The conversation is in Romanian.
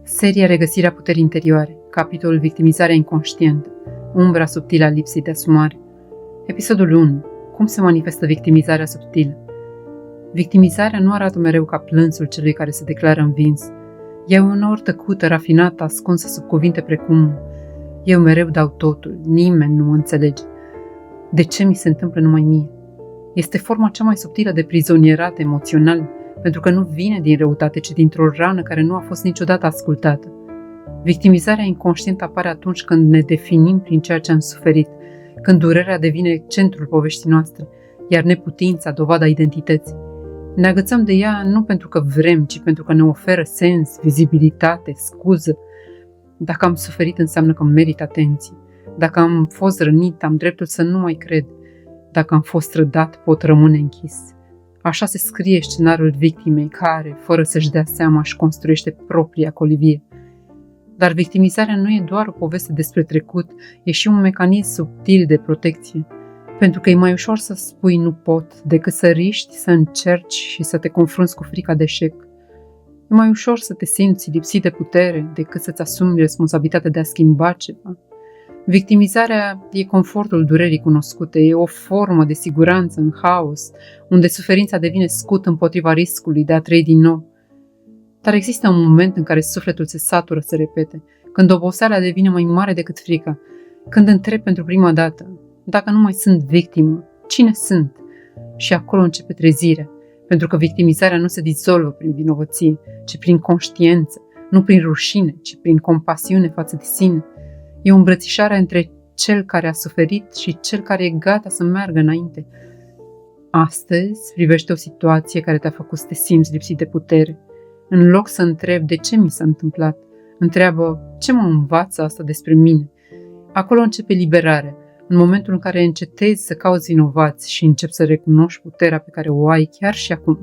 Seria Regăsirea puterii interioare, capitolul Victimizarea inconștientă, umbra subtilă a lipsei de asumare. Episodul 1. Cum se manifestă victimizarea subtilă? Victimizarea nu arată mereu ca plânsul celui care se declară învins. Ea e uneori tăcută, rafinată, ascunsă sub cuvinte precum eu mereu dau totul, nimeni nu mă înțelege. De ce mi se întâmplă numai mie? Este forma cea mai subtilă de prizonierată emoțională, pentru că nu vine din răutate, ci dintr-o rană care nu a fost niciodată ascultată. Victimizarea inconștientă apare atunci când ne definim prin ceea ce am suferit, când durerea devine centrul poveștii noastre, iar neputința dovada identității. Ne agățăm de ea nu pentru că vrem, ci pentru că ne oferă sens, vizibilitate, scuză. Dacă am suferit, înseamnă că merit atenție. Dacă am fost rănit, am dreptul să nu mai cred. Dacă am fost trădat, pot rămâne închis. Așa se scrie scenariul victimei care, fără să-și dea seama, își construiește propria colivie. Dar victimizarea nu e doar o poveste despre trecut, e și un mecanism subtil de protecție. Pentru că e mai ușor să spui nu pot, decât să riști, să încerci și să te confrunți cu frica de eșec. E mai ușor să te simți lipsit de putere, decât să-ți asumi responsabilitatea de a schimba ceva. Victimizarea e confortul durerii cunoscute, e o formă de siguranță în haos, unde suferința devine scut împotriva riscului de a trăi din nou. Dar există un moment în care sufletul se satură să repete, când oboseala devine mai mare decât frica, când întrebi pentru prima dată, dacă nu mai sunt victimă, cine sunt? Și acolo începe trezirea, pentru că victimizarea nu se dizolvă prin vinovăție, ci prin conștiință, nu prin rușine, ci prin compasiune față de sine. E o îmbrățișare între cel care a suferit și cel care e gata să meargă înainte. Astăzi privește o situație care te-a făcut să te simți lipsit de putere. În loc să întrebi de ce mi s-a întâmplat, întreabă ce mă învață asta despre mine. Acolo începe liberarea, în momentul în care încetezi să cauți vinovați și începi să recunoști puterea pe care o ai chiar și acum.